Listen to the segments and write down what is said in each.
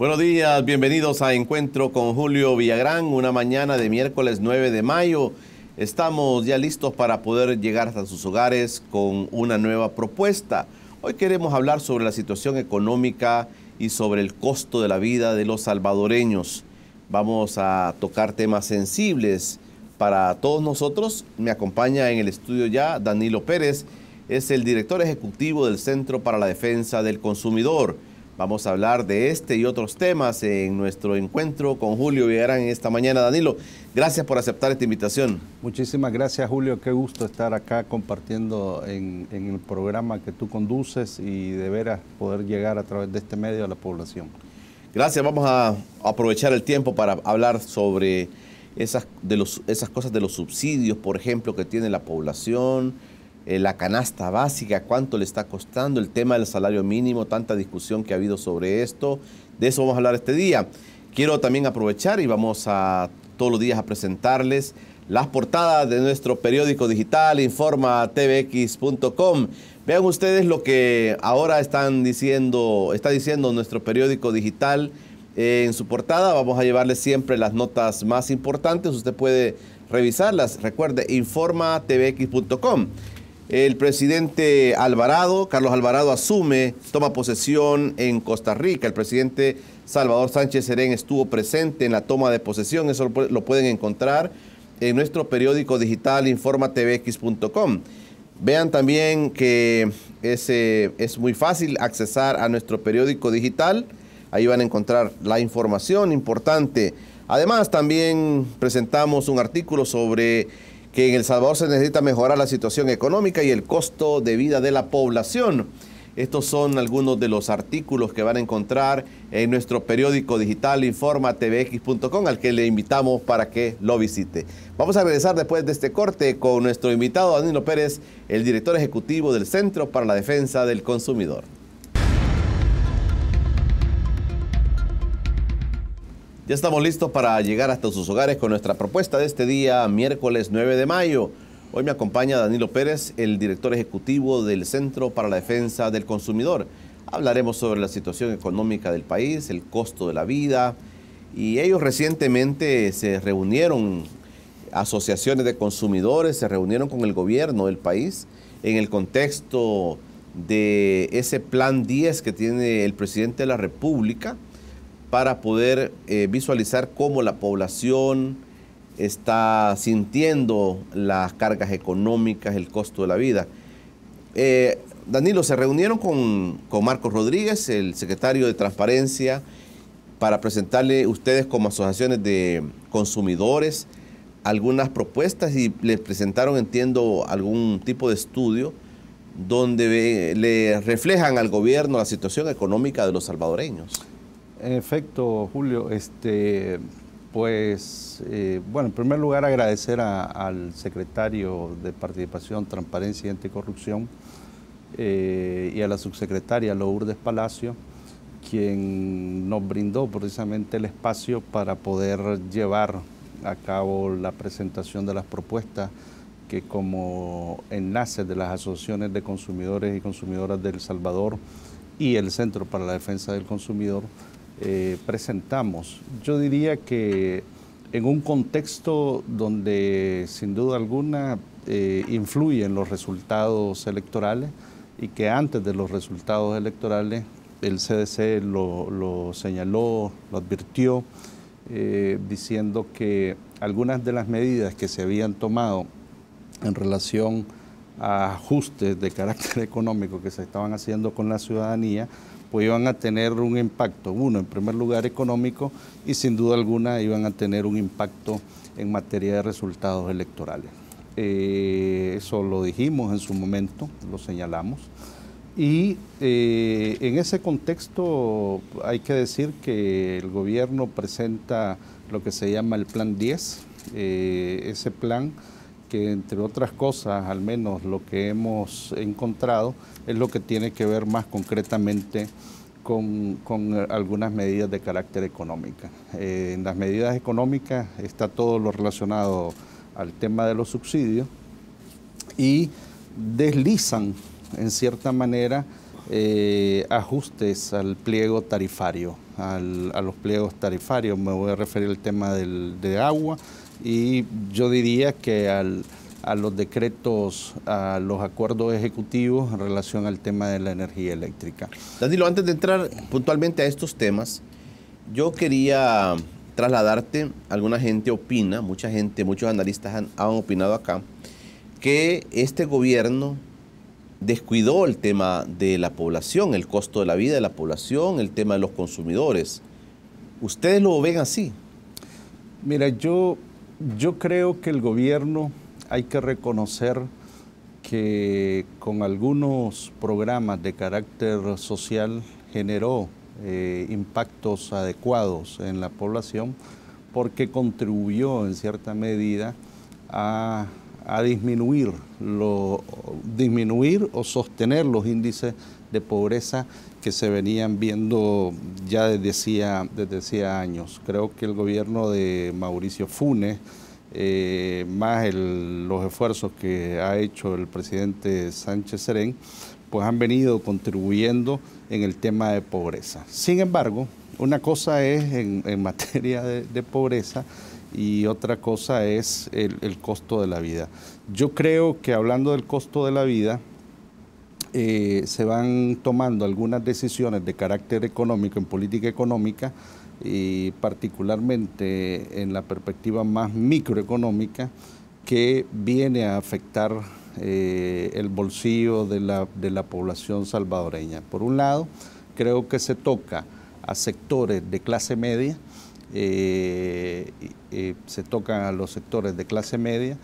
Buenos días, bienvenidos a Encuentro con Julio Villagrán, una mañana de miércoles 9 de mayo. Estamos ya listos para poder llegar hasta sus hogares con una nueva propuesta. Hoy queremos hablar sobre la situación económica y sobre el costo de la vida de los salvadoreños. Vamos a tocar temas sensibles para todos nosotros. Me acompaña en el estudio ya Danilo Pérez, es el director ejecutivo del Centro para la Defensa del Consumidor. Vamos a hablar de este y otros temas en nuestro encuentro con Julio Villagrán esta mañana. Danilo, gracias por aceptar esta invitación. Muchísimas gracias, Julio. Qué gusto estar acá compartiendo en el programa que tú conduces y de veras poder llegar a través de este medio a la población. Gracias. Vamos a aprovechar el tiempo para hablar sobre esas cosas de los subsidios, por ejemplo, que tiene la población, la canasta básica, cuánto le está costando, el tema del salario mínimo, tanta discusión que ha habido sobre esto. De eso vamos a hablar este día. Quiero también aprovechar y vamos a todos los días a presentarles las portadas de nuestro periódico digital, informatvx.com. Vean ustedes lo que ahora está diciendo nuestro periódico digital en su portada. Vamos a llevarles siempre las notas más importantes. Usted puede revisarlas. Recuerde, informatvx.com. El presidente Carlos Alvarado toma posesión en Costa Rica. El presidente Salvador Sánchez Serén estuvo presente en la toma de posesión. Eso lo pueden encontrar en nuestro periódico digital informatvx.com. Vean también que es muy fácil accesar a nuestro periódico digital. Ahí van a encontrar la información importante. Además, también presentamos un artículo sobre que en El Salvador se necesita mejorar la situación económica y el costo de vida de la población. Estos son algunos de los artículos que van a encontrar en nuestro periódico digital informatvx.com, al que le invitamos para que lo visite. Vamos a regresar después de este corte con nuestro invitado Danilo Pérez, el director ejecutivo del Centro para la Defensa del Consumidor. Ya estamos listos para llegar hasta sus hogares con nuestra propuesta de este día, miércoles 9 de mayo. Hoy me acompaña Danilo Pérez, el director ejecutivo del Centro para la Defensa del Consumidor. Hablaremos sobre la situación económica del país, el costo de la vida. Y ellos recientemente se reunieron, asociaciones de consumidores, se reunieron con el gobierno del país en el contexto de ese plan 10 que tiene el presidente de la República, para poder visualizar cómo la población está sintiendo las cargas económicas, el costo de la vida. Danilo, se reunieron con Marcos Rodríguez, el secretario de Transparencia, para presentarle a ustedes como asociaciones de consumidores algunas propuestas y les presentaron, entiendo, algún tipo de estudio donde le reflejan al gobierno la situación económica de los salvadoreños. En efecto, Julio, bueno, en primer lugar agradecer al secretario de Participación, Transparencia y Anticorrupción y a la subsecretaria Lourdes Palacio, quien nos brindó precisamente el espacio para poder llevar a cabo la presentación de las propuestas que como enlace de las asociaciones de consumidores y consumidoras de El Salvador y el Centro para la Defensa del Consumidor presentamos. Yo diría que en un contexto donde sin duda alguna influyen los resultados electorales y que antes de los resultados electorales el CDC lo señaló, lo advirtió, diciendo que algunas de las medidas que se habían tomado en relación a ajustes de carácter económico que se estaban haciendo con la ciudadanía pues iban a tener un impacto, en primer lugar económico, y sin duda alguna iban a tener un impacto en materia de resultados electorales. Eso lo dijimos en su momento, lo señalamos, y en ese contexto hay que decir que el gobierno presenta lo que se llama el Plan 10, ese plan que entre otras cosas, al menos lo que hemos encontrado, es lo que tiene que ver más concretamente con algunas medidas de carácter económico. En las medidas económicas está todo lo relacionado al tema de los subsidios y deslizan, en cierta manera, ajustes al pliego tarifario, a los pliegos tarifarios. Me voy a referir al tema de agua y yo diría que a los decretos, a los acuerdos ejecutivos en relación al tema de la energía eléctrica. Danilo, antes de entrar puntualmente a estos temas, yo quería trasladarte, alguna gente opina, mucha gente, muchos analistas han opinado acá, que este gobierno descuidó el tema de la población, el costo de la vida de la población, el tema de los consumidores. ¿Ustedes lo ven así? Mira, yo creo que el gobierno, hay que reconocer que con algunos programas de carácter social generó impactos adecuados en la población porque contribuyó en cierta medida a disminuir o sostener los índices de pobreza que se venían viendo ya desde hacía años. Creo que el gobierno de Mauricio Funes, más los esfuerzos que ha hecho el presidente Sánchez Serén, pues han venido contribuyendo en el tema de pobreza. Sin embargo, una cosa es en materia de pobreza y otra cosa es el costo de la vida. Yo creo que hablando del costo de la vida, se van tomando algunas decisiones de carácter económico, en política económica, y particularmente en la perspectiva más microeconómica, que viene a afectar el bolsillo de la población salvadoreña. Por un lado, creo que se toca a sectores de clase media, se tocan a los sectores de clase media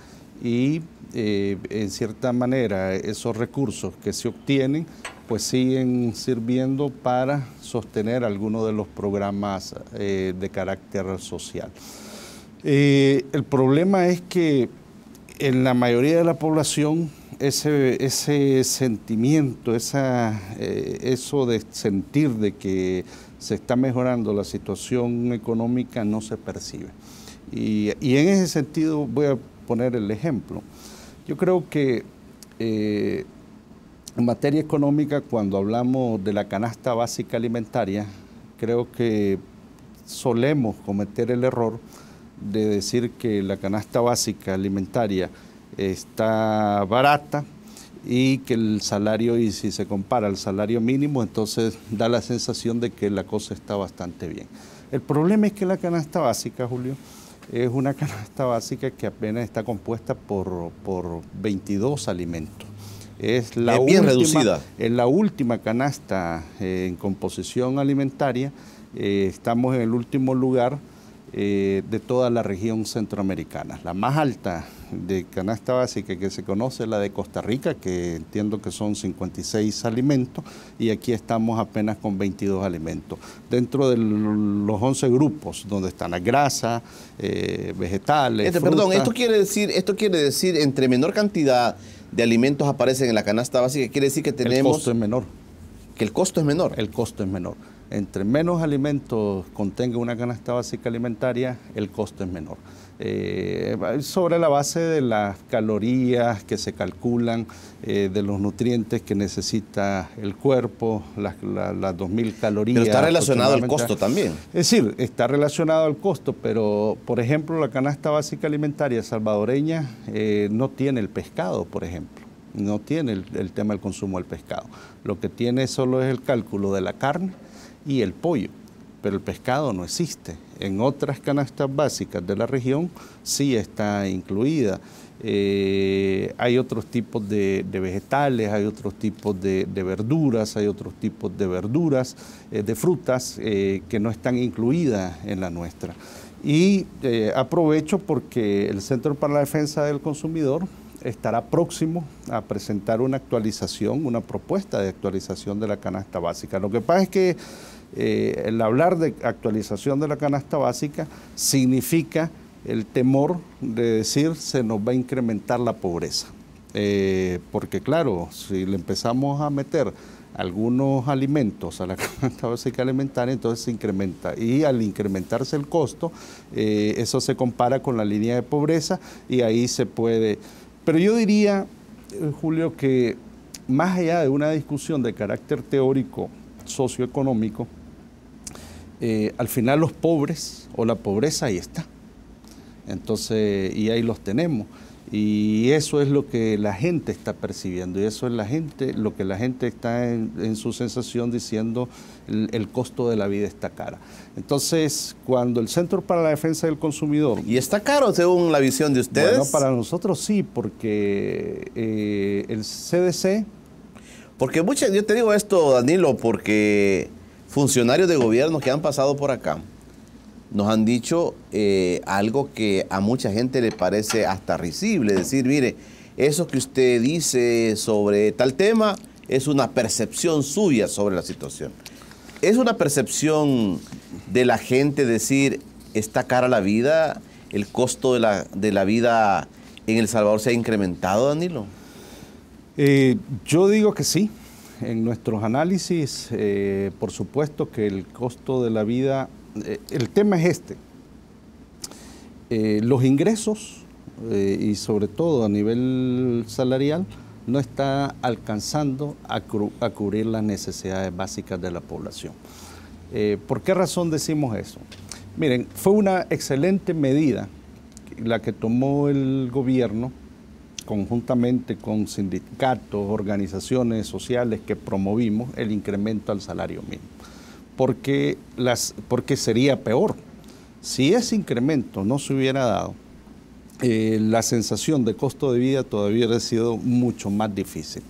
y en cierta manera esos recursos que se obtienen pues siguen sirviendo para sostener algunos de los programas de carácter social. El problema es que en la mayoría de la población ese sentimiento, eso de sentir de que se está mejorando la situación económica no se percibe. Y en ese sentido voy a poner el ejemplo. Yo creo que en materia económica, cuando hablamos de la canasta básica alimentaria, creo que solemos cometer el error de decir que la canasta básica alimentaria está barata y que el salario, y si se compara al salario mínimo, entonces da la sensación de que la cosa está bastante bien. El problema es que la canasta básica, Julio, es una canasta básica que apenas está compuesta por 22 alimentos. Es bien reducida. Es la última canasta en composición alimentaria. Estamos en el último lugar de toda la región centroamericana. La más alta de canasta básica que se conoce es la de Costa Rica, que entiendo que son 56 alimentos, y aquí estamos apenas con 22 alimentos. Dentro de los 11 grupos, donde están las grasas, vegetales, frutas. Perdón, esto quiere decir entre menor cantidad de alimentos aparecen en la canasta básica, quiere decir que tenemos... El costo es menor. ¿Que el costo es menor? El costo es menor. Entre menos alimentos contenga una canasta básica alimentaria, el costo es menor. Sobre la base de las calorías que se calculan, de los nutrientes que necesita el cuerpo, las 2.000 calorías. Pero está relacionado al costo también. Es decir, está relacionado al costo, pero por ejemplo la canasta básica alimentaria salvadoreña no tiene el pescado, por ejemplo. No tiene el tema del consumo del pescado. Lo que tiene solo es el cálculo de la carne y el pollo, pero el pescado no existe. En otras canastas básicas de la región sí está incluida. Hay otros tipos de vegetales, hay otros tipos de verduras, hay otros tipos de verduras, de frutas que no están incluidas en la nuestra. Y aprovecho porque el Centro para la Defensa del Consumidor estará próximo a presentar una propuesta de actualización de la canasta básica. Lo que pasa es que el hablar de actualización de la canasta básica significa el temor de decir se nos va a incrementar la pobreza. Porque claro, si le empezamos a meter algunos alimentos a la canasta básica alimentaria, entonces se incrementa. Y al incrementarse el costo, eso se compara con la línea de pobreza y ahí se puede... Pero yo diría, Julio, que más allá de una discusión de carácter teórico, socioeconómico, al final los pobres o la pobreza ahí está. Entonces, y ahí los tenemos. Y eso es lo que la gente está percibiendo, y eso es lo que la gente está en su sensación diciendo, el costo de la vida está cara. Entonces, cuando el Centro para la Defensa del Consumidor... ¿Y está caro según la visión de ustedes? Bueno, para nosotros sí, porque el CDC... Porque yo te digo esto, Danilo, porque funcionarios de gobierno que han pasado por acá nos han dicho algo que a mucha gente le parece hasta risible. Decir, mire, eso que usted dice sobre tal tema es una percepción suya sobre la situación. ¿Es una percepción de la gente decir, está cara la vida, el costo de la vida en El Salvador se ha incrementado, Danilo? Yo digo que sí. En nuestros análisis, por supuesto que el costo de la vida... el tema es este. Los ingresos, y sobre todo a nivel salarial, no está alcanzando a cubrir las necesidades básicas de la población. ¿Por qué razón decimos eso? Miren, fue una excelente medida la que tomó el gobierno conjuntamente con sindicatos, organizaciones sociales que promovimos el incremento al salario mínimo. Porque sería peor. Si ese incremento no se hubiera dado, la sensación de costo de vida todavía hubiera sido mucho más difícil.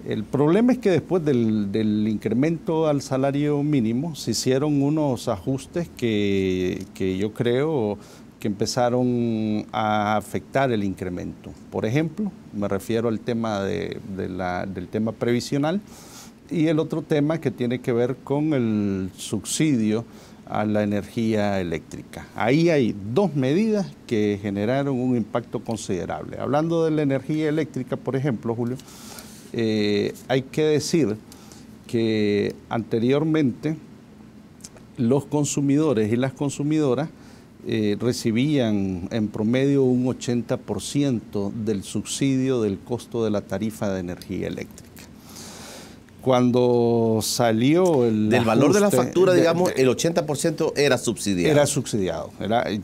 El problema es que después del incremento al salario mínimo se hicieron unos ajustes que yo creo que empezaron a afectar el incremento. Por ejemplo, me refiero al tema del tema previsional, y el otro tema que tiene que ver con el subsidio a la energía eléctrica. Ahí hay dos medidas que generaron un impacto considerable. Hablando de la energía eléctrica, por ejemplo, Julio, hay que decir que anteriormente los consumidores y las consumidoras recibían en promedio un 80% del subsidio del costo de la tarifa de energía eléctrica. Cuando salió el del valor de la factura, digamos, el 80% era subsidiado. Era subsidiado.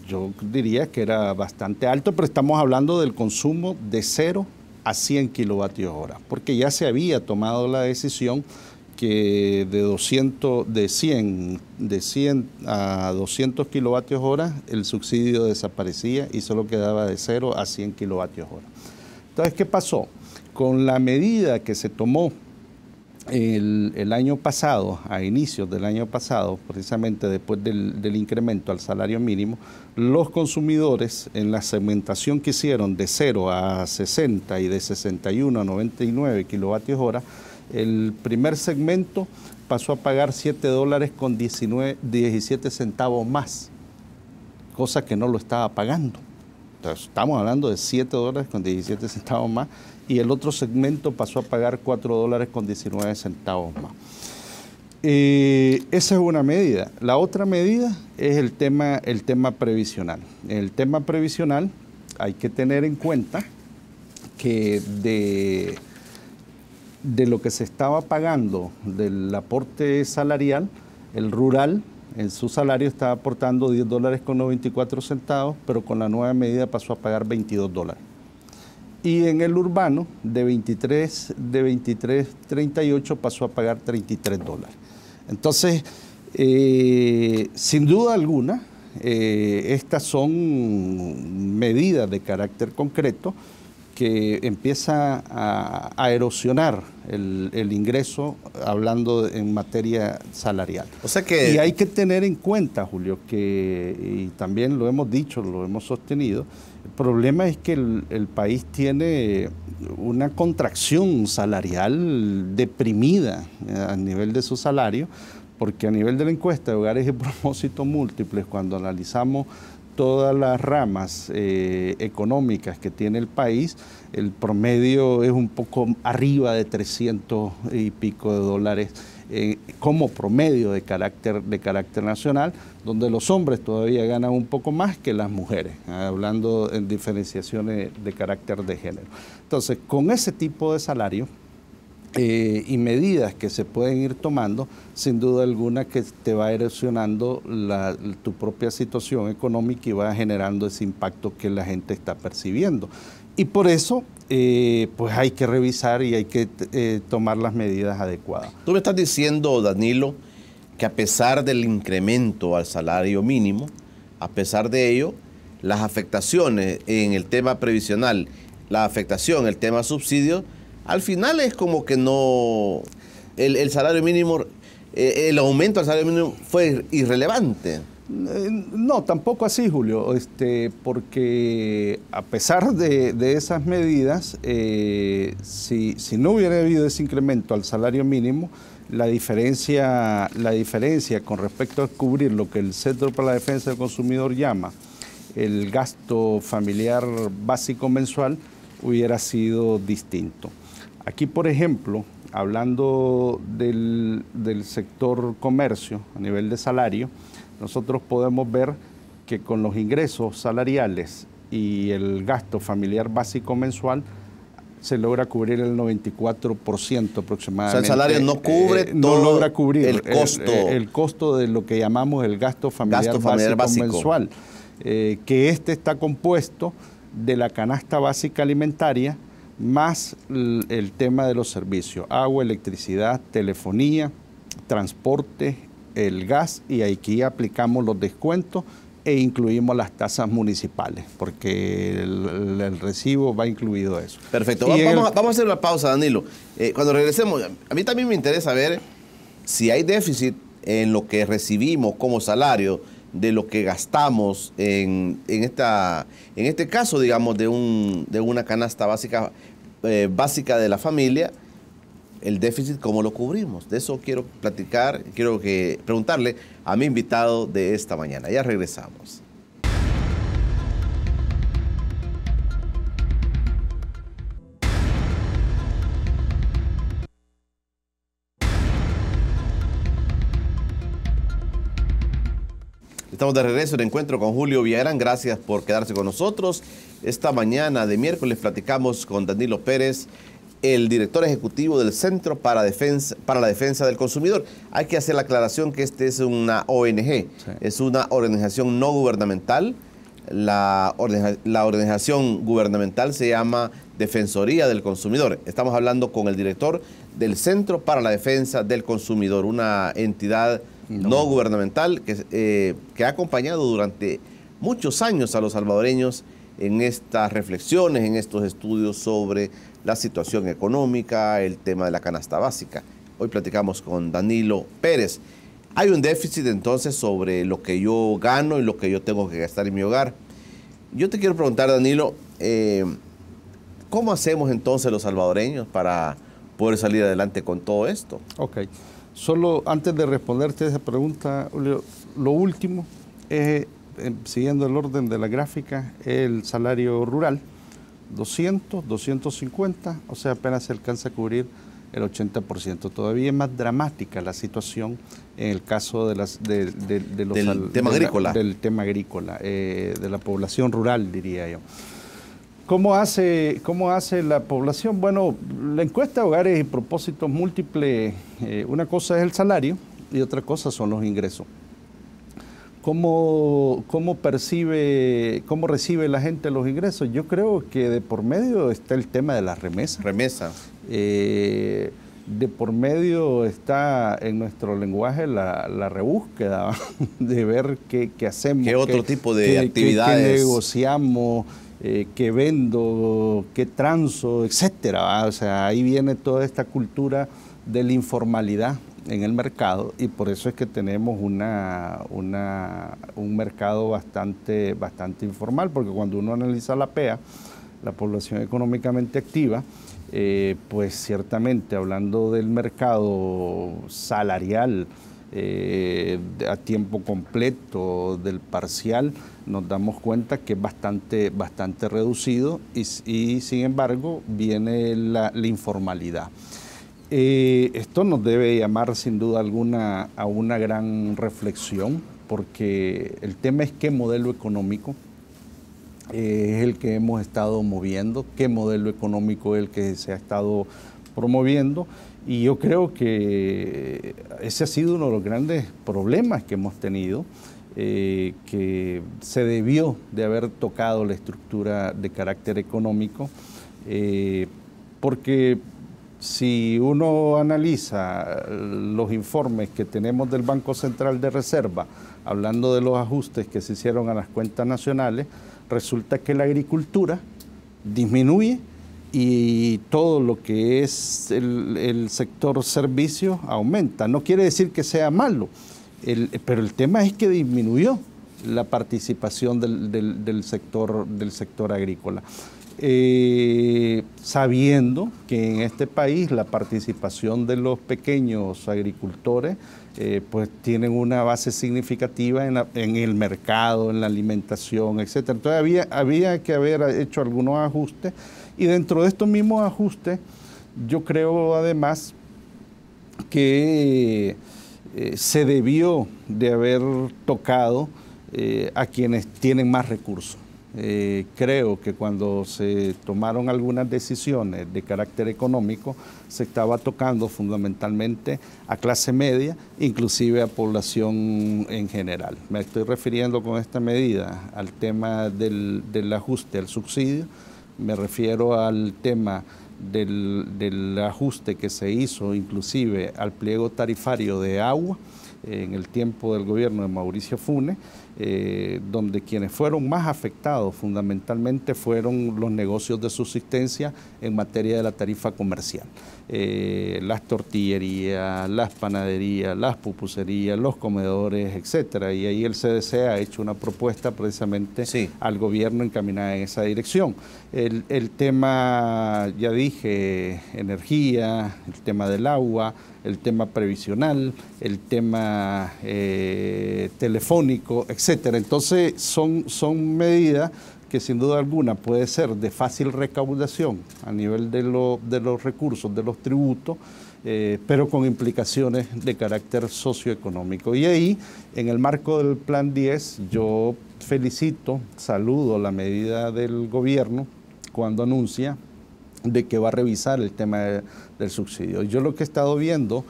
Yo diría que era bastante alto, pero estamos hablando del consumo de 0 a 100 kilovatios hora, porque ya se había tomado la decisión que de 100 a 200 kilovatios hora el subsidio desaparecía y solo quedaba de 0 a 100 kilovatios hora. Entonces, ¿qué pasó? Con la medida que se tomó el año pasado, a inicios del año pasado, precisamente después del incremento al salario mínimo, los consumidores en la segmentación que hicieron de 0 a 60 y de 61 a 99 kilovatios hora, el primer segmento pasó a pagar $7 con 17 centavos más, cosa que no lo estaba pagando. Entonces, estamos hablando de $7 con 17 centavos más, y el otro segmento pasó a pagar $4 con 19 centavos más. Esa es una medida. La otra medida es el tema previsional. En el tema previsional hay que tener en cuenta que de lo que se estaba pagando del aporte salarial, el rural en su salario estaba aportando $10 con 94 centavos, pero con la nueva medida pasó a pagar $22. Y en el urbano, de 23.38 pasó a pagar $33. Entonces, sin duda alguna, estas son medidas de carácter concreto que empieza a erosionar el ingreso, hablando en materia salarial. O sea que... Y hay que tener en cuenta, Julio, y también lo hemos dicho, lo hemos sostenido, el problema es que el país tiene una contracción salarial deprimida a nivel de su salario, porque a nivel de la encuesta de hogares de propósito múltiples, cuando analizamos todas las ramas económicas que tiene el país, el promedio es un poco arriba de 300 y pico de dólares como promedio de carácter nacional, donde los hombres todavía ganan un poco más que las mujeres, hablando en diferenciaciones de carácter de género. Entonces, con ese tipo de salario, y medidas que se pueden ir tomando, sin duda alguna que te va erosionando tu propia situación económica y va generando ese impacto que la gente está percibiendo. Y por eso, pues hay que revisar y hay que tomar las medidas adecuadas. Tú me estás diciendo, Danilo, que a pesar del incremento al salario mínimo, a pesar de ello, las afectaciones en el tema previsional, la afectación en el tema subsidio, al final es como que no, el salario mínimo, el aumento al salario mínimo fue irrelevante. No, tampoco así, Julio, porque a pesar de esas medidas, si no hubiera habido ese incremento al salario mínimo, la diferencia con respecto a cubrir lo que el Centro para la Defensa del Consumidor llama el gasto familiar básico mensual hubiera sido distinto. Aquí, por ejemplo, hablando del sector comercio a nivel de salario, nosotros podemos ver que con los ingresos salariales y el gasto familiar básico mensual se logra cubrir el 94% aproximadamente. O sea, el salario no cubre todo, no logra cubrir el costo de lo que llamamos el gasto familiar básico mensual, que está compuesto de la canasta básica alimentaria más el tema de los servicios, agua, electricidad, telefonía, transporte, el gas, y aquí aplicamos los descuentos e incluimos las tasas municipales, porque el recibo va incluido eso. Perfecto. Vamos a hacer una pausa, Danilo. Cuando regresemos, a mí también me interesa ver si hay déficit en lo que recibimos como salario de lo que gastamos en este caso, digamos, de una canasta básica de la familia. El déficit, ¿cómo lo cubrimos? De eso quiero platicar, preguntarle a mi invitado de esta mañana. Ya regresamos. Estamos de regreso en Encuentro con Julio Villagrán. Gracias por quedarse con nosotros. Esta mañana de miércoles platicamos con Danilo Pérez, el director ejecutivo del Centro para la Defensa del Consumidor. Hay que hacer la aclaración que este es una ONG, sí. Es una organización no gubernamental. La organización gubernamental se llama Defensoría del Consumidor. Estamos hablando con el director del Centro para la Defensa del Consumidor, una entidad no gubernamental que ha acompañado durante muchos años a los salvadoreños en estas reflexiones, en estos estudios sobre la situación económica, el tema de la canasta básica. Hoy platicamos con Danilo Pérez. Hay un déficit entonces sobre lo que yo gano y lo que yo tengo que gastar en mi hogar. Yo te quiero preguntar, Danilo, ¿cómo hacemos entonces los salvadoreños para poder salir adelante con todo esto? Ok. Solo antes de responderte esa pregunta, Julio, lo último es, siguiendo el orden de la gráfica, el salario rural, 200, 250, o sea, apenas se alcanza a cubrir el 80%. Todavía es más dramática la situación en el caso del tema agrícola, de la población rural, diría yo. ¿Cómo hace la población? Bueno, la encuesta de hogares y propósitos múltiples, una cosa es el salario y otra cosa son los ingresos. ¿Cómo recibe la gente los ingresos? Yo creo que de por medio está el tema de las remesas. De por medio está en nuestro lenguaje la rebúsqueda de ver qué hacemos. ¿Qué otro tipo de actividades? ¿Qué negociamos? ¿Qué vendo? ¿Qué transo? Etcétera. O sea, ahí viene toda esta cultura de la informalidad en el mercado, y por eso es que tenemos un mercado bastante informal, porque cuando uno analiza la PEA, la población económicamente activa, pues ciertamente hablando del mercado salarial a tiempo completo, del parcial, nos damos cuenta que es bastante reducido y sin embargo viene la informalidad. Esto nos debe llamar sin duda alguna a una gran reflexión, porque el tema es qué modelo económico es el que hemos estado moviendo, qué modelo económico es el que se ha estado promoviendo, y yo creo que ese ha sido uno de los grandes problemas que hemos tenido, que se debió de haber tocado la estructura de carácter económico, porque si uno analiza los informes que tenemos del Banco Central de Reserva, hablando de los ajustes que se hicieron a las cuentas nacionales, resulta que la agricultura disminuye y todo lo que es el sector servicios aumenta. No quiere decir que sea malo, pero el tema es que disminuyó la participación del sector agrícola. Sabiendo que en este país la participación de los pequeños agricultores pues tienen una base significativa en el mercado, en la alimentación, etcétera. Entonces había que haber hecho algunos ajustes, y dentro de estos mismos ajustes yo creo además que se debió de haber tocado a quienes tienen más recursos. Creo que cuando se tomaron algunas decisiones de carácter económico, se estaba tocando fundamentalmente a clase media, inclusive a población en general. Me estoy refiriendo con esta medida al tema del ajuste al subsidio, me refiero al tema del ajuste que se hizo inclusive al pliego tarifario de agua en el tiempo del gobierno de Mauricio Funes, donde quienes fueron más afectados fundamentalmente fueron los negocios de subsistencia en materia de la tarifa comercial. Las tortillerías, las panaderías, las pupuserías, los comedores, etcétera. Y ahí el CDC ha hecho una propuesta precisamente al gobierno encaminada en esa dirección. El tema, ya dije, energía, el tema del agua, el tema previsional, el tema telefónico, etcétera. Entonces son medidas que sin duda alguna puede ser de fácil recaudación a nivel de los recursos, de los tributos, pero con implicaciones de carácter socioeconómico. Y ahí, en el marco del Plan 10, yo felicito, saludo la medida del gobierno cuando anuncia de que va a revisar el tema del subsidio. Yo lo que he estado viendo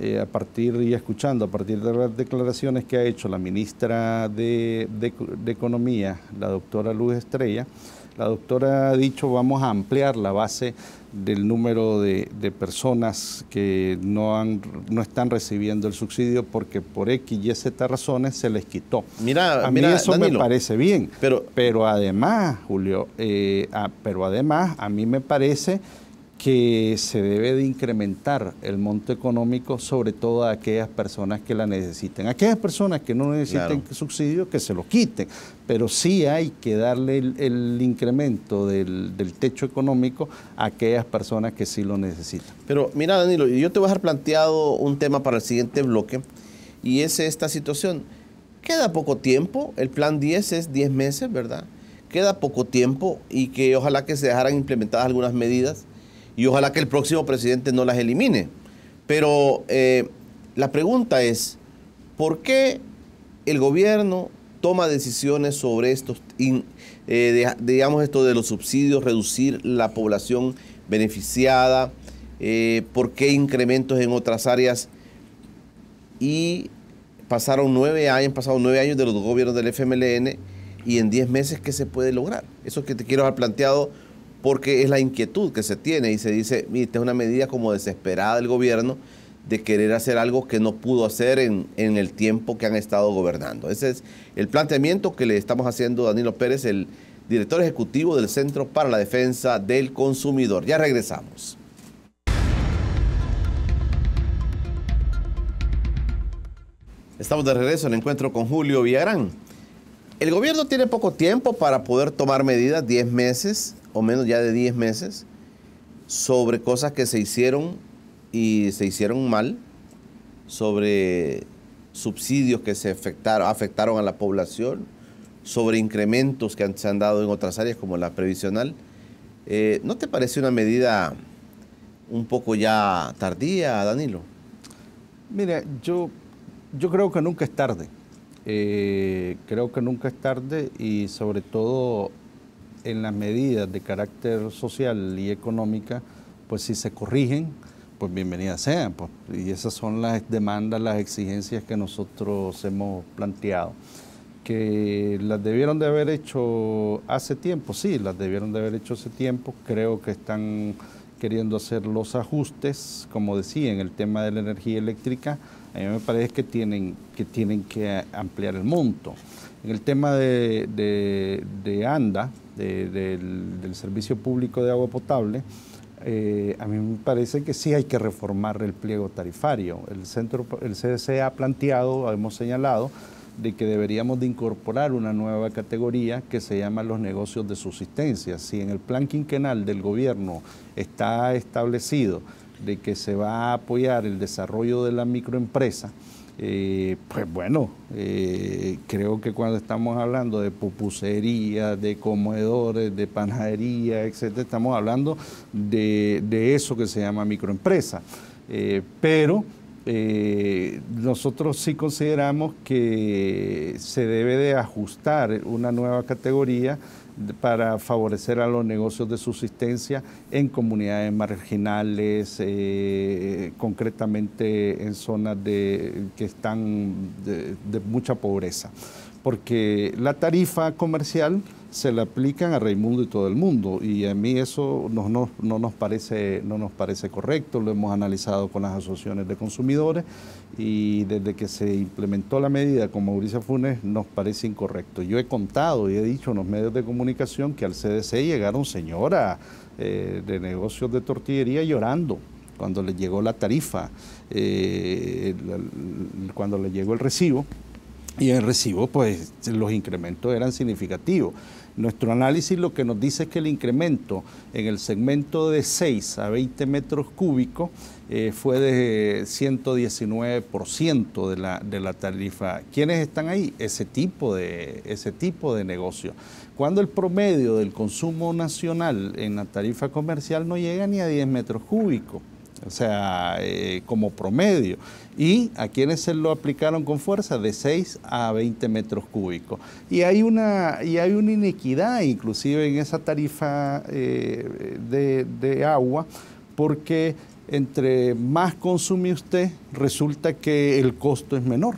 y escuchando a partir de las declaraciones que ha hecho la ministra de Economía, la doctora Luz Estrella, la doctora ha dicho vamos a ampliar la base del número de personas que no están recibiendo el subsidio porque por X y Z razones se les quitó. A mí eso Danilo, me parece bien, pero además, Julio, a mí me parece que se debe de incrementar el monto económico, sobre todo a aquellas personas que la necesiten. Aquellas personas que no necesiten subsidio, que se lo quiten, pero sí hay que darle el incremento del techo económico a aquellas personas que sí lo necesitan. Pero mira, Danilo, yo te voy a dejar planteado un tema para el siguiente bloque, y es esta situación. Queda poco tiempo, el plan 10 es 10 meses, ¿verdad? Queda poco tiempo, y que ojalá que se dejaran implementadas algunas medidas, y ojalá que el próximo presidente no las elimine. Pero la pregunta es, ¿por qué el gobierno toma decisiones sobre estos, digamos esto de los subsidios, reducir la población beneficiada? ¿Por qué incrementos en otras áreas? Y pasaron 9 años de los gobiernos del FMLN, y en 10 meses, ¿qué se puede lograr? Eso que te quiero haber planteado, porque es la inquietud que se tiene y se dice, mire, esta es una medida como desesperada del gobierno de querer hacer algo que no pudo hacer en el tiempo que han estado gobernando. Ese es el planteamiento que le estamos haciendo a Danilo Pérez, el director ejecutivo del Centro para la Defensa del Consumidor. Ya regresamos. Estamos de regreso en el encuentro con Julio Villagrán. El gobierno tiene poco tiempo para poder tomar medidas, 10 meses o menos ya de 10 meses, sobre cosas que se hicieron y se hicieron mal, sobre subsidios que se afectaron a la población, sobre incrementos que se han dado en otras áreas como la previsional. ¿No te parece una medida un poco ya tardía, Danilo? Mira, yo creo que nunca es tarde. Creo que nunca es tarde, y sobre todo en las medidas de carácter social y económica pues si se corrigen, pues bienvenidas sean, pues. Y esas son las demandas, las exigencias que nosotros hemos planteado. Que las debieron de haber hecho hace tiempo, sí, las debieron de haber hecho hace tiempo. Creo que están queriendo hacer los ajustes, como decía, en el tema de la energía eléctrica. A mí me parece que tienen que ampliar el monto. En el tema de ANDA, del Servicio Público de Agua Potable, a mí me parece que sí hay que reformar el pliego tarifario. El CDC ha planteado, hemos señalado, de que deberíamos de incorporar una nueva categoría que se llama los negocios de subsistencia. Si en el plan quinquenal del gobierno está establecido de que se va a apoyar el desarrollo de la microempresa, pues bueno, creo que cuando estamos hablando de pupusería, de comedores, de panadería, etcétera, estamos hablando de eso que se llama microempresa. Pero nosotros sí consideramos que se debe de ajustar una nueva categoría para favorecer a los negocios de subsistencia en comunidades marginales, concretamente en zonas que están de mucha pobreza. Porque la tarifa comercial se la aplican a Raimundo y todo el mundo, y a mí eso no nos parece correcto. Lo hemos analizado con las asociaciones de consumidores y desde que se implementó la medida con Mauricio Funes nos parece incorrecto. Yo he contado y he dicho en los medios de comunicación que al CDC llegaron señoras de negocios de tortillería llorando cuando les llegó la tarifa, cuando les llegó el recibo. Y en el recibo, pues, los incrementos eran significativos. Nuestro análisis lo que nos dice es que el incremento en el segmento de 6 a 20 metros cúbicos fue de 119% de la tarifa. ¿Quiénes están ahí? Ese tipo de negocio. Cuando el promedio del consumo nacional en la tarifa comercial no llega ni a 10 metros cúbicos. O sea, como promedio. Y a quienes se lo aplicaron con fuerza de 6 a 20 metros cúbicos. Y hay una inequidad inclusive en esa tarifa de agua, porque entre más consume usted, resulta que el costo es menor.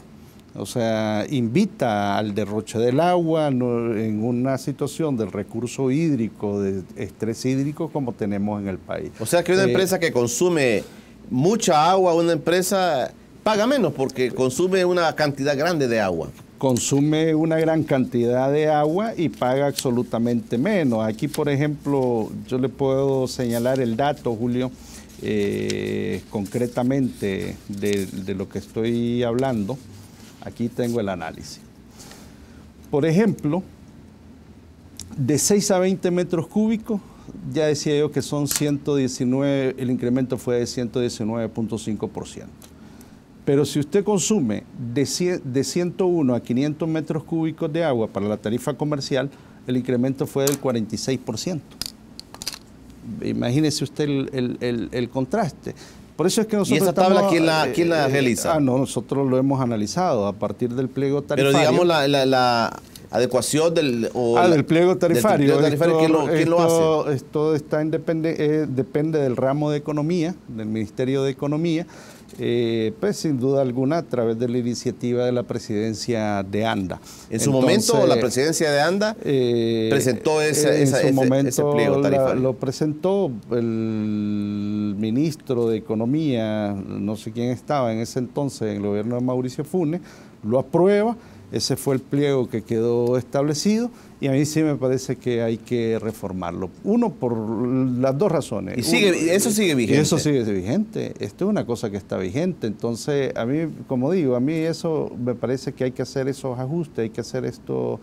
O sea, invita al derroche del agua en una situación del recurso hídrico, de estrés hídrico como tenemos en el país. O sea que una empresa que consume mucha agua, una empresa paga menos porque consume una cantidad grande de agua. Consume una gran cantidad de agua y paga absolutamente menos. Aquí, por ejemplo, yo le puedo señalar el dato, Julio, concretamente de lo que estoy hablando. Aquí tengo el análisis. Por ejemplo, de 6 a 20 metros cúbicos, ya decía yo que son 119, el incremento fue de 119.5%. Pero si usted consume de 101 a 500 metros cúbicos de agua para la tarifa comercial, el incremento fue del 46%. Imagínese usted el contraste. Por eso es que nosotros. ¿Y esa tabla quién la realiza? Nosotros lo hemos analizado a partir del pliego tarifario. Pero digamos la adecuación del pliego tarifario. ¿Quién lo hace? Esto está depende del ramo de economía, del Ministerio de Economía, pues sin duda alguna a través de la iniciativa de la presidencia de ANDA. En su momento la presidencia de ANDA presentó ese pliego tarifario. Lo presentó el ministro de Economía, no sé quién estaba en ese entonces en el gobierno de Mauricio Funes, lo aprueba. Ese fue el pliego que quedó establecido y a mí sí me parece que hay que reformarlo. Uno, por las dos razones. Y eso sigue vigente. Eso sigue vigente. Esto es una cosa que está vigente. Entonces, a mí, como digo, a mí eso me parece que hay que hacer esos ajustes, hay que hacer estos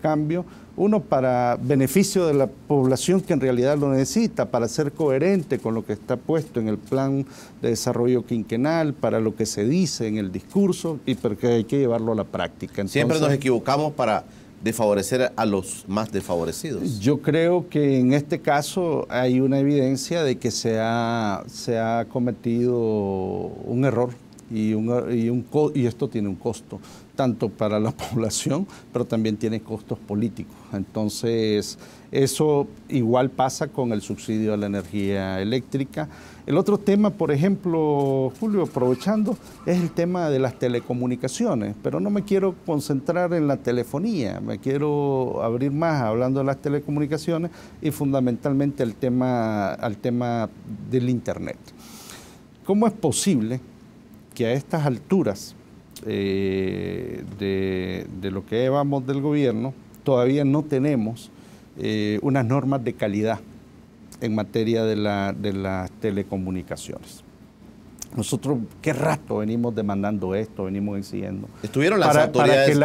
cambios. Uno, para beneficio de la población que en realidad lo necesita, para ser coherente con lo que está puesto en el plan de desarrollo quinquenal, para lo que se dice en el discurso y porque hay que llevarlo a la práctica. Entonces, siempre nos equivocamos para desfavorecer a los más desfavorecidos. Yo creo que en este caso hay una evidencia de que se ha cometido un error y esto tiene un costo, tanto para la población, pero también tiene costos políticos. Entonces, eso igual pasa con el subsidio a la energía eléctrica. El otro tema, por ejemplo, Julio, aprovechando, es el tema de las telecomunicaciones, pero no me quiero concentrar en la telefonía, me quiero abrir más hablando de las telecomunicaciones y fundamentalmente al tema del Internet. ¿Cómo es posible que a estas alturas de lo que llevamos del gobierno todavía no tenemos unas normas de calidad en materia de las telecomunicaciones? Nosotros, ¿qué rato venimos demandando esto, venimos exigiendo? Estuvieron las autoridades...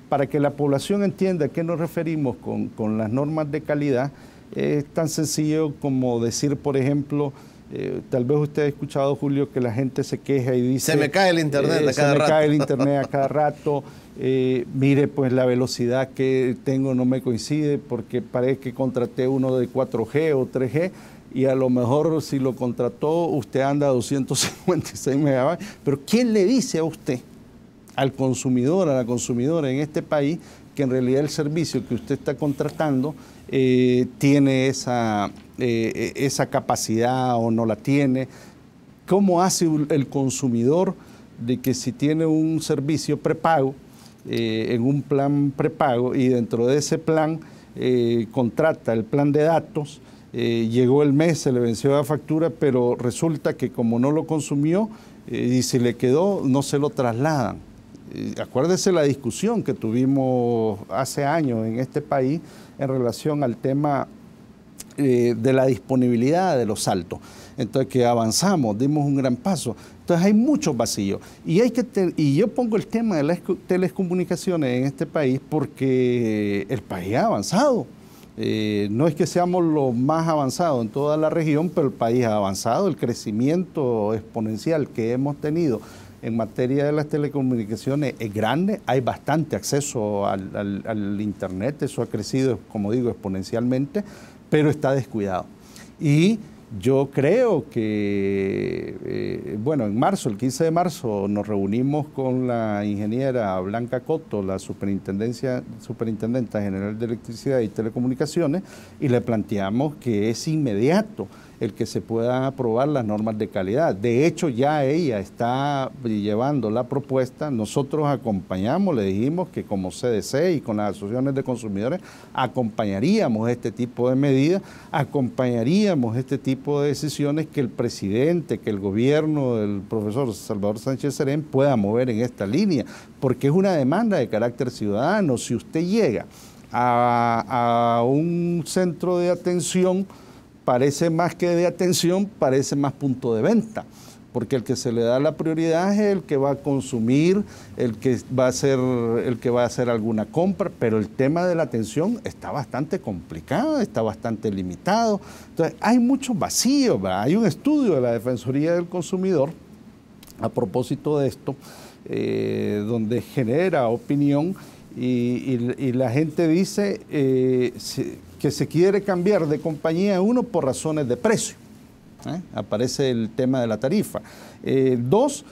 Para que la población entienda a qué nos referimos con las normas de calidad, es tan sencillo como decir, por ejemplo, tal vez usted ha escuchado, Julio, que la gente se queja y dice... Se me cae el internet a cada rato. Se me cae el internet a cada rato. Mire, pues la velocidad que tengo no me coincide porque parece que contraté uno de 4G o 3G y a lo mejor si lo contrató usted anda a 256 megabytes. Pero ¿quién le dice a usted, al consumidor, a la consumidora en este país, que en realidad el servicio que usted está contratando tiene esa capacidad o no la tiene? ¿Cómo hace el consumidor de que si tiene un servicio prepago, en un plan prepago, y dentro de ese plan contrata el plan de datos, llegó el mes, se le venció la factura, pero resulta que como no lo consumió y si le quedó, no se lo trasladan? Acuérdese la discusión que tuvimos hace años en este país en relación al tema de la disponibilidad de los saltos. Entonces, que avanzamos, dimos un gran paso. Entonces, hay muchos vacíos. Y yo pongo el tema de las telecomunicaciones en este país porque el país ha avanzado. No es que seamos los más avanzados en toda la región, pero el país ha avanzado. El crecimiento exponencial que hemos tenido en materia de las telecomunicaciones es grande, hay bastante acceso al Internet, eso ha crecido, como digo, exponencialmente, pero está descuidado. Y yo creo que, bueno, en marzo, el 15 de marzo, nos reunimos con la ingeniera Blanca Coto, la Superintendenta General de Electricidad y Telecomunicaciones, y le planteamos que es inmediato el que se puedan aprobar las normas de calidad. De hecho, ya ella está llevando la propuesta. Nosotros acompañamos, le dijimos que como CDC y con las asociaciones de consumidores acompañaríamos este tipo de medidas, acompañaríamos este tipo de decisiones que el presidente, que el gobierno del profesor Salvador Sánchez Serén pueda mover en esta línea, porque es una demanda de carácter ciudadano. Si usted llega a un centro de atención, parece más que de atención, parece más punto de venta, porque el que se le da la prioridad es el que va a consumir, el que va a hacer alguna compra, pero el tema de la atención está bastante complicado, está bastante limitado. Entonces, hay muchos vacíos, ¿verdad? Hay un estudio de la Defensoría del Consumidor a propósito de esto, donde genera opinión y la gente dice que se quiere cambiar de compañía, uno, por razones de precio. Aparece el tema de la tarifa. Dos,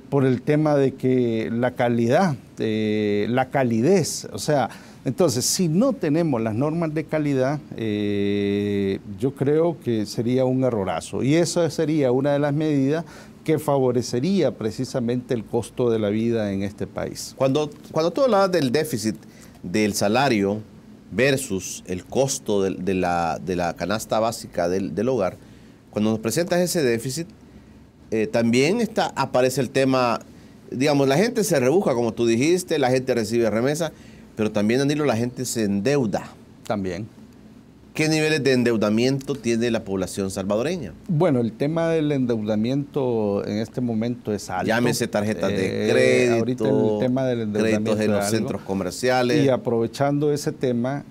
por el tema de que la calidad, la calidez, o sea, entonces, si no tenemos las normas de calidad, yo creo que sería un errorazo. Y esa sería una de las medidas que favorecería precisamente el costo de la vida en este país. Cuando tú hablabas del déficit del salario versus el costo de la canasta básica del hogar, cuando nos presentas ese déficit, también aparece el tema, digamos, la gente se rebuja, como tú dijiste, la gente recibe remesa, pero también, Danilo, la gente se endeuda. También. ¿Qué niveles de endeudamiento tiene la población salvadoreña? Bueno, el tema del endeudamiento en este momento es alto. Llámese tarjetas de crédito, ahorita el tema del endeudamiento créditos en los centros comerciales. Y aprovechando ese tema,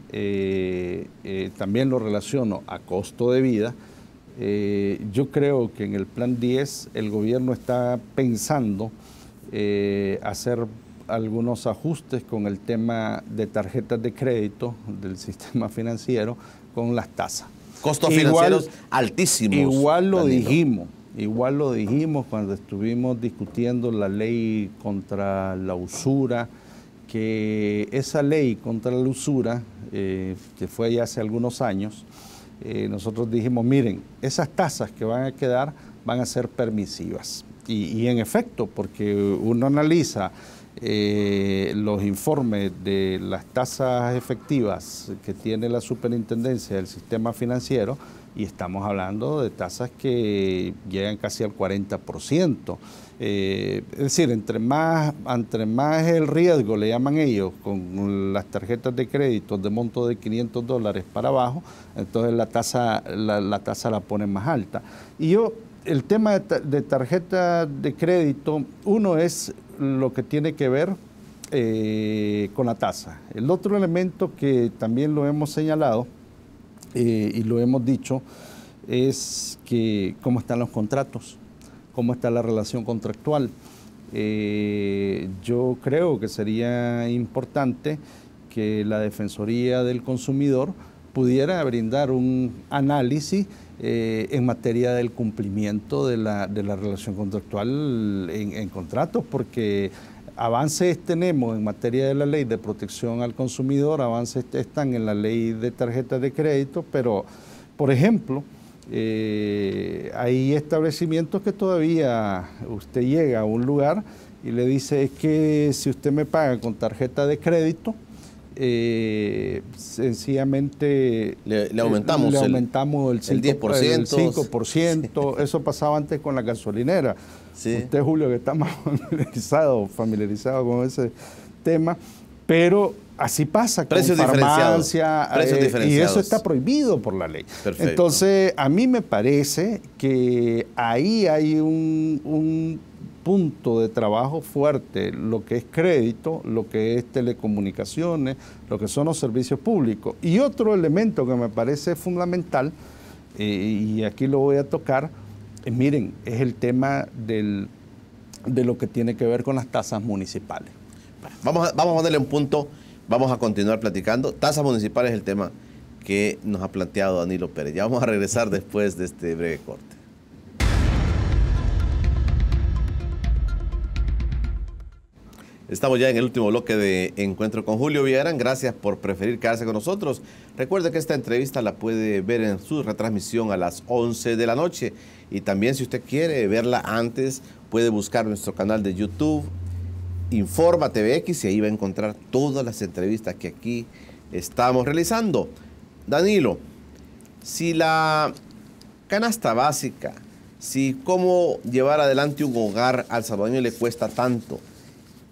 también lo relaciono a costo de vida. Yo creo que en el Plan 10 el gobierno está pensando hacer algunos ajustes con el tema de tarjetas de crédito del sistema financiero con las tasas. Costos financieros altísimos. Igual lo dijimos Igual lo dijimos cuando estuvimos discutiendo la ley contra la usura, que esa ley contra la usura, que fue ya hace algunos años, nosotros dijimos, miren, esas tasas que van a quedar van a ser permisivas. Y en efecto, porque uno analiza los informes de las tasas efectivas que tiene la Superintendencia del Sistema Financiero, y estamos hablando de tasas que llegan casi al 40%. Es decir, entre más el riesgo, le llaman ellos, con las tarjetas de crédito de monto de $500 para abajo, entonces la tasa la ponen más alta. Y el tema de tarjeta de crédito, uno es lo que tiene que ver con la tasa. El otro elemento que también lo hemos señalado y lo hemos dicho es que cómo están los contratos, cómo está la relación contractual. Yo creo que sería importante que la Defensoría del Consumidor pudiera brindar un análisis en materia del cumplimiento de la relación contractual en contratos, porque avances tenemos en materia de la ley de protección al consumidor, avances están en la ley de tarjetas de crédito, pero, por ejemplo, hay establecimientos que todavía usted llega a un lugar y le dice, es que si usted me paga con tarjeta de crédito, sencillamente le aumentamos el 10%. El 5%. Sí. Eso pasaba antes con la gasolinera. Sí. Usted, Julio, que está más familiarizado con ese tema, pero así pasa con farmacia, y eso está prohibido por la ley. Perfecto. Entonces, a mí me parece que ahí hay un punto de trabajo fuerte, lo que es crédito, lo que es telecomunicaciones, lo que son los servicios públicos. Y otro elemento que me parece fundamental, y aquí lo voy a tocar, miren, es el tema de lo que tiene que ver con las tasas municipales. Vamos a ponerle un punto, vamos a continuar platicando. Tasas municipales es el tema que nos ha planteado Danilo Pérez. Ya vamos a regresar después de este breve corte. Estamos ya en el último bloque de Encuentro con Julio Villagrán. Gracias por preferir quedarse con nosotros. Recuerde que esta entrevista la puede ver en su retransmisión a las 11 de la noche. Y también, si usted quiere verla antes, puede buscar nuestro canal de YouTube, Informa TVX, y ahí va a encontrar todas las entrevistas que aquí estamos realizando. Danilo, si la canasta básica, si cómo llevar adelante un hogar al salvadoreño le cuesta tanto,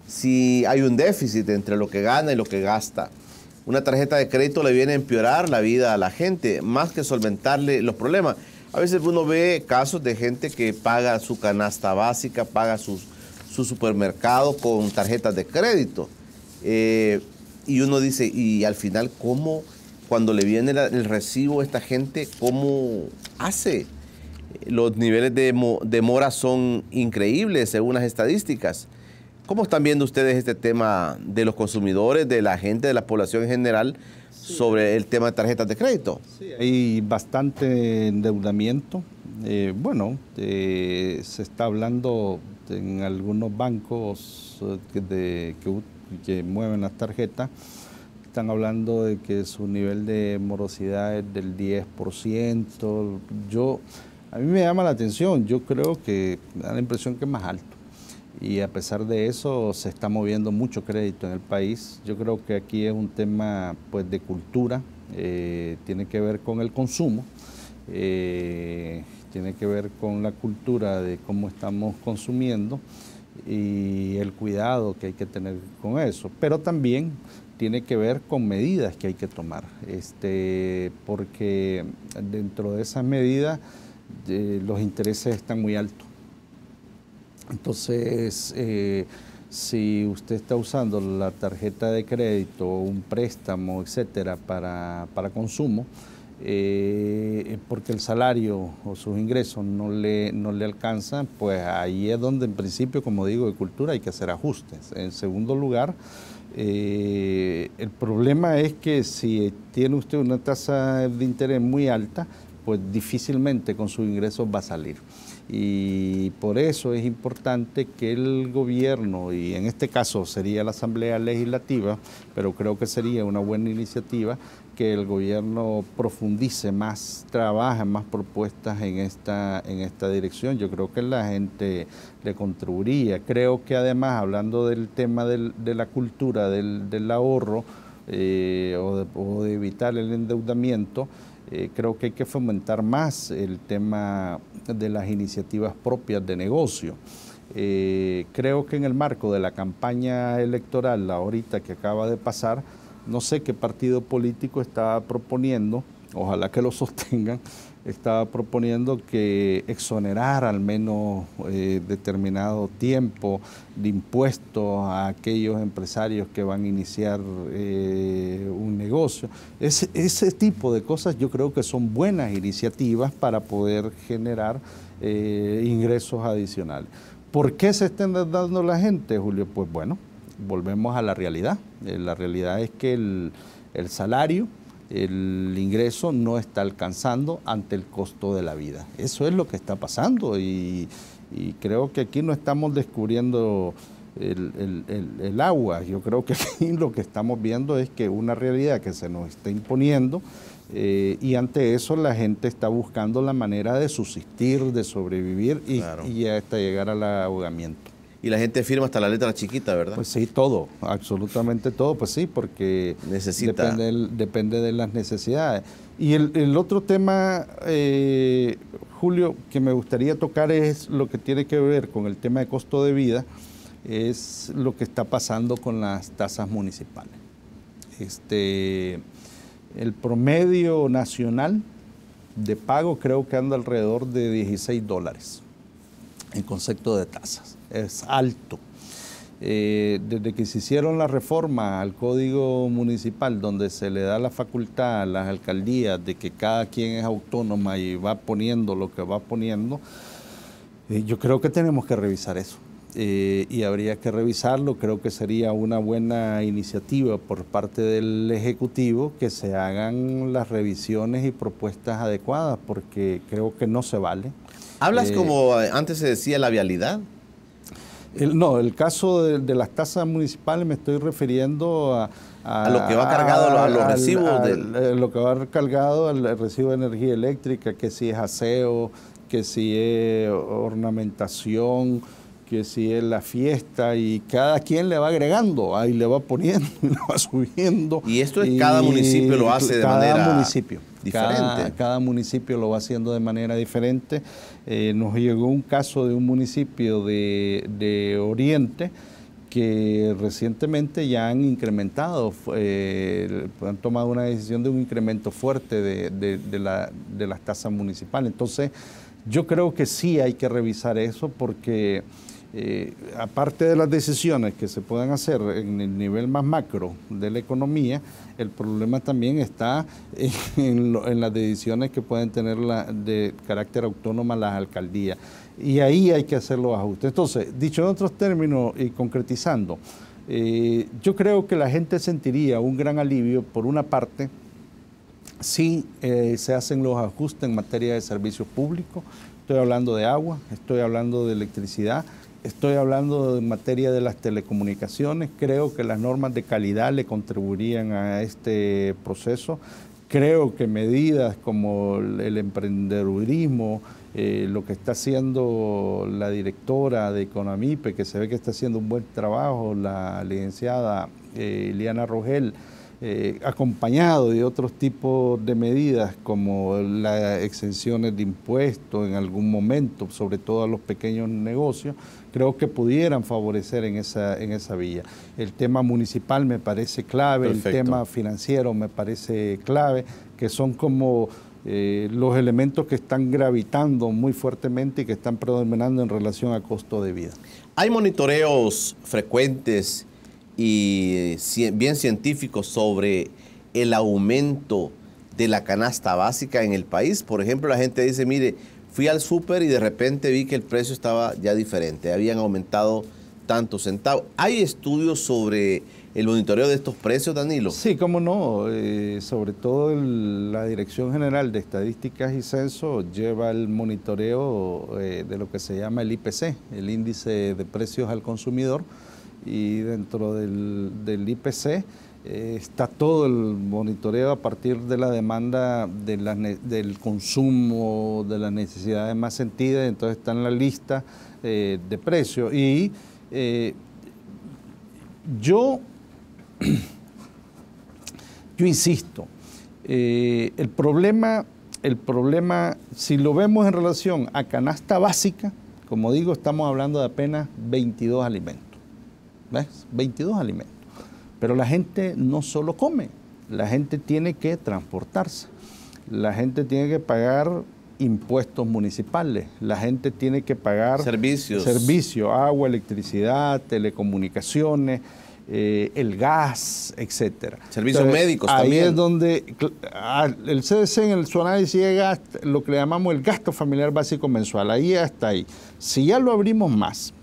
si hay un déficit entre lo que gana y lo que gasta, una tarjeta de crédito le viene a empeorar la vida a la gente, más que solventarle los problemas. A veces uno ve casos de gente que paga su canasta básica, paga su supermercado con tarjetas de crédito. Y uno dice, y al final, ¿cómo, cuando le viene el recibo a esta gente, cómo hace? Los niveles de mora son increíbles según las estadísticas. ¿Cómo están viendo ustedes este tema de los consumidores, de la gente, de la población en general, sobre el tema de tarjetas de crédito? Sí, hay bastante endeudamiento. Se está hablando en algunos bancos que mueven las tarjetas, están hablando de que su nivel de morosidad es del 10%. A mí me llama la atención, yo creo que me da la impresión que es más alto. Y a pesar de eso se está moviendo mucho crédito en el país. Yo creo que aquí es un tema pues de cultura, tiene que ver con el consumo, tiene que ver con la cultura de cómo estamos consumiendo y el cuidado que hay que tener con eso. Pero también tiene que ver con medidas que hay que tomar, porque dentro de esas medidas los intereses están muy altos. Entonces, si usted está usando la tarjeta de crédito, un préstamo, etcétera, para consumo, porque el salario o sus ingresos no le alcanzan, pues ahí es donde en principio, como digo, de cultura hay que hacer ajustes. En segundo lugar, el problema es que si tiene usted una tasa de interés muy alta, pues difícilmente con sus ingresos va a salir. Y por eso es importante que el gobierno, y en este caso sería la Asamblea Legislativa, pero creo que sería una buena iniciativa, que el gobierno profundice más, trabaje más propuestas en esta dirección. Yo creo que la gente le contribuiría. Creo que además, hablando del tema de la cultura, del ahorro o de evitar el endeudamiento, creo que hay que fomentar más el tema de las iniciativas propias de negocio. Creo que en el marco de la campaña electoral, ahorita que acaba de pasar, no sé qué partido político estaba proponiendo, ojalá que lo sostengan, estaba proponiendo que exonerar al menos determinado tiempo de impuestos a aquellos empresarios que van a iniciar un negocio. Ese tipo de cosas yo creo que son buenas iniciativas para poder generar ingresos adicionales. ¿Por qué se está endeudando la gente, Julio? Pues bueno, volvemos a la realidad. La realidad es que el salario, el ingreso no está alcanzando ante el costo de la vida. Eso es lo que está pasando y creo que aquí no estamos descubriendo el agua. Yo creo que aquí lo que estamos viendo es que una realidad que se nos está imponiendo y ante eso la gente está buscando la manera de subsistir, de sobrevivir y hasta llegar al ahogamiento. Y la gente firma hasta la letra chiquita, ¿verdad? Pues sí, todo, absolutamente todo, pues sí, porque depende de las necesidades. Y el otro tema, Julio, que me gustaría tocar es lo que tiene que ver con el tema de costo de vida, es lo que está pasando con las tasas municipales. El promedio nacional de pago creo que anda alrededor de $16 en concepto de tasas. Es alto. Desde que se hicieron la reforma al Código Municipal, donde se le da la facultad a las alcaldías de que cada quien es autónoma y va poniendo lo que va poniendo, yo creo que tenemos que revisar eso. Y habría que revisarlo. Creo que sería una buena iniciativa por parte del Ejecutivo que se hagan las revisiones y propuestas adecuadas, porque creo que no se vale. ¿Hablas como antes se decía la vialidad? No, el caso de las tasas municipales me estoy refiriendo a lo que va cargado a los recibos. Lo que va cargado al recibo de energía eléctrica, que si es aseo, que si es ornamentación, que si es la fiesta, y cada quien le va agregando, ahí le va poniendo y le va subiendo. Y esto es cada municipio lo hace de manera municipio. Diferente. Cada municipio lo va haciendo de manera diferente. Nos llegó un caso de un municipio de Oriente que recientemente ya han incrementado, han tomado una decisión de un incremento fuerte de las tasas municipales. Entonces, yo creo que sí hay que revisar eso porque aparte de las decisiones que se puedan hacer en el nivel más macro de la economía, el problema también está en las decisiones que pueden tener de carácter autónoma las alcaldías. Y ahí hay que hacer los ajustes. Entonces, dicho en otros términos y concretizando, yo creo que la gente sentiría un gran alivio, por una parte, si se hacen los ajustes en materia de servicios públicos. Estoy hablando de agua, estoy hablando de electricidad, estoy hablando de materia de las telecomunicaciones. Creo que las normas de calidad le contribuirían a este proceso. Creo que medidas como el emprendedurismo, lo que está haciendo la directora de Conamipe, que se ve que está haciendo un buen trabajo, la licenciada Eliana Rogel, acompañado de otros tipos de medidas como las exenciones de impuestos en algún momento, sobre todo a los pequeños negocios, creo que pudieran favorecer en esa vía. El tema municipal me parece clave. Perfecto. El tema financiero me parece clave, que son como los elementos que están gravitando muy fuertemente y que están predominando en relación a costo de vida. ¿Hay monitoreos frecuentes y bien científicos sobre el aumento de la canasta básica en el país? Por ejemplo, la gente dice, mire, fui al súper y de repente vi que el precio estaba ya diferente. Habían aumentado tantos centavos. ¿Hay estudios sobre el monitoreo de estos precios, Danilo? Sí, cómo no. Sobre todo la Dirección General de Estadísticas y Censo lleva el monitoreo de lo que se llama el IPC, el Índice de Precios al Consumidor, y dentro del IPC está todo el monitoreo a partir de la demanda del consumo, de las necesidades más sentidas. Entonces está en la lista de precios. Y yo insisto, el problema, si lo vemos en relación a canasta básica, como digo, estamos hablando de apenas 22 alimentos. ¿Ves? 22 alimentos. Pero la gente no solo come, la gente tiene que transportarse, la gente tiene que pagar impuestos municipales, la gente tiene que pagar servicios, agua, electricidad, telecomunicaciones, el gas, etcétera. Servicios médicos ahí también. Ahí es donde el CDC en su análisis llega lo que le llamamos el gasto familiar básico mensual, ahí hasta ahí. Si ya lo abrimos más,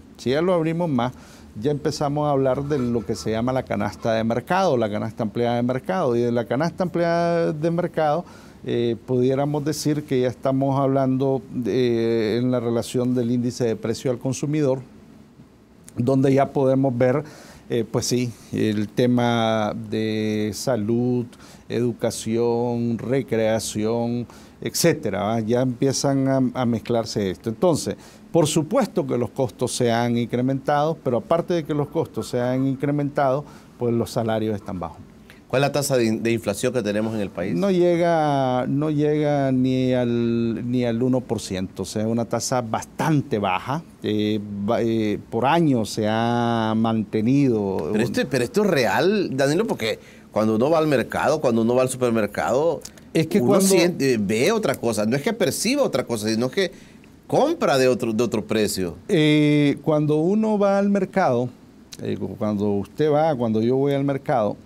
ya empezamos a hablar de lo que se llama la canasta de mercado, la canasta ampliada de mercado. Y de la canasta ampliada de mercado, pudiéramos decir que ya estamos hablando en la relación del índice de precio al consumidor, donde ya podemos ver, pues sí, el tema de salud, educación, recreación, etcétera, ya empiezan a mezclarse esto. Entonces, por supuesto que los costos se han incrementado, pero aparte de que los costos se han incrementado, pues los salarios están bajos. ¿Cuál es la tasa de inflación que tenemos en el país? No llega ni al 1%, o sea, una tasa bastante baja. Por años se ha mantenido. Pero esto es real, Danilo, porque cuando uno va al mercado, cuando uno va al supermercado, es que uno ve otra cosa. No es que perciba otra cosa, sino que compra de otro precio. Cuando uno va al mercado, cuando yo voy al mercado,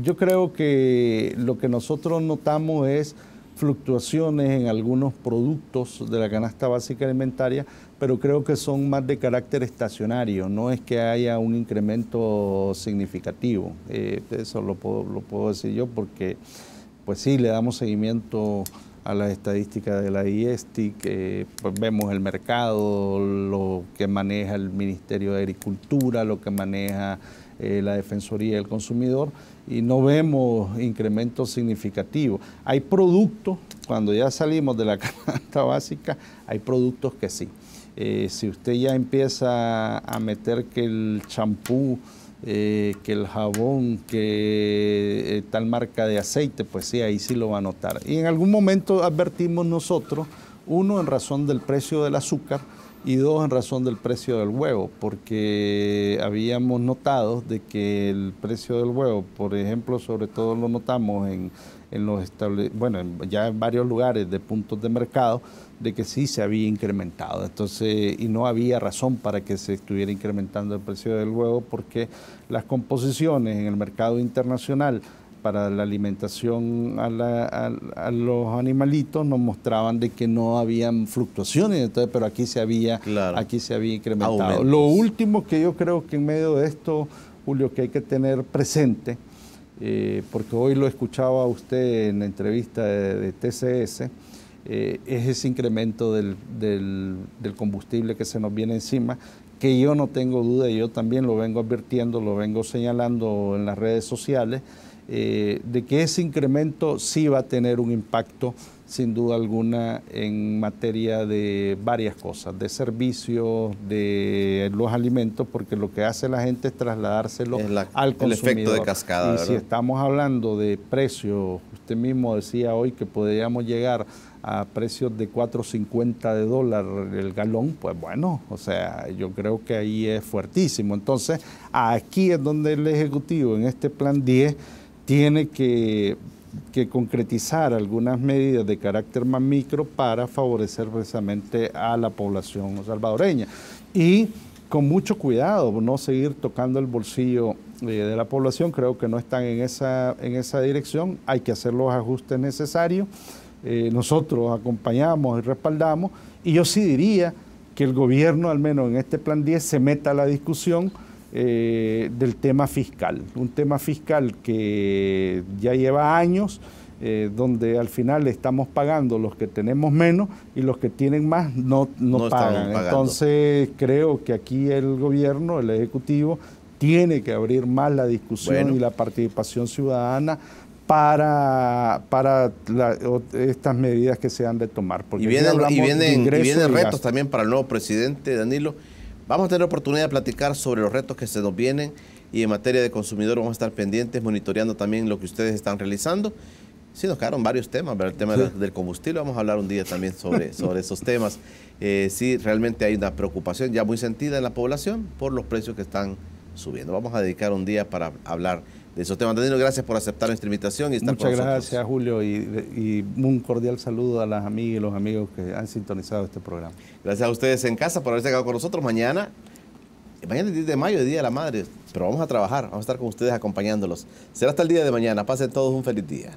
yo creo que lo que nosotros notamos es fluctuaciones en algunos productos de la canasta básica alimentaria, pero creo que son más de carácter estacionario, no es que haya un incremento significativo. Eso lo puedo decir yo porque, pues sí, le damos seguimiento a las estadísticas de la IESTI, que pues, vemos el mercado, lo que maneja el Ministerio de Agricultura, lo que maneja la Defensoría del Consumidor, y no vemos incrementos significativos. Hay productos, cuando ya salimos de la canasta básica, hay productos que sí. Si usted ya empieza a meter que el champú, que el jabón, que tal marca de aceite, pues sí, ahí sí lo va a notar. Y en algún momento advertimos nosotros, uno, en razón del precio del azúcar, y dos, en razón del precio del huevo, porque habíamos notado de que el precio del huevo, por ejemplo, sobre todo lo notamos en los ya en varios lugares de puntos de mercado, de que sí se había incrementado. Entonces, y no había razón para que se estuviera incrementando el precio del huevo, porque las composiciones en el mercado internacional para la alimentación a los animalitos nos mostraban de que no habían fluctuaciones, entonces, pero aquí se había incrementado. Aumentos. Lo último que yo creo que en medio de esto, Julio, que hay que tener presente, porque hoy lo escuchaba usted en la entrevista de TCS, es ese incremento del combustible que se nos viene encima, que yo no tengo duda, y yo también lo vengo advirtiendo, lo vengo señalando en las redes sociales, de que ese incremento sí va a tener un impacto, sin duda alguna, en materia de varias cosas, de servicios, de los alimentos, porque lo que hace la gente es trasladárselo al consumidor. El efecto de cascada, ¿verdad? Si estamos hablando de precios, usted mismo decía hoy que podríamos llegar a precios de $4.50 el galón, pues bueno, o sea, yo creo que ahí es fuertísimo. Entonces, aquí es donde el Ejecutivo, en este plan 10, tiene que concretizar algunas medidas de carácter más micro para favorecer precisamente a la población salvadoreña. Y con mucho cuidado, no seguir tocando el bolsillo de la población. Creo que no están en esa dirección. Hay que hacer los ajustes necesarios. Nosotros acompañamos y respaldamos. Y yo sí diría que el gobierno, al menos en este plan 10, se meta a la discusión del tema fiscal. Un tema fiscal que ya lleva años, donde al final estamos pagando los que tenemos menos y los que tienen más no pagan. Entonces creo que aquí el gobierno, el Ejecutivo, tiene que abrir más la discusión y la participación ciudadana para estas medidas que se han de tomar. Porque vienen retos también para el nuevo presidente, Danilo. Vamos a tener oportunidad de platicar sobre los retos que se nos vienen, y en materia de consumidor vamos a estar pendientes, monitoreando también lo que ustedes están realizando. Sí, nos quedaron varios temas, ¿verdad? El tema del combustible, vamos a hablar un día también sobre esos temas. Sí, realmente hay una preocupación ya muy sentida en la población por los precios que están subiendo. Vamos a dedicar un día para hablar de esos temas. Danilo, gracias por aceptar nuestra invitación y estar con nosotros. Muchas gracias, Julio, y un cordial saludo a las amigas y los amigos que han sintonizado este programa. Gracias a ustedes en casa por haberse quedado con nosotros. Mañana es 10 de mayo, el Día de la Madre, pero vamos a trabajar, vamos a estar con ustedes acompañándolos. Será hasta el día de mañana. Pasen todos un feliz día.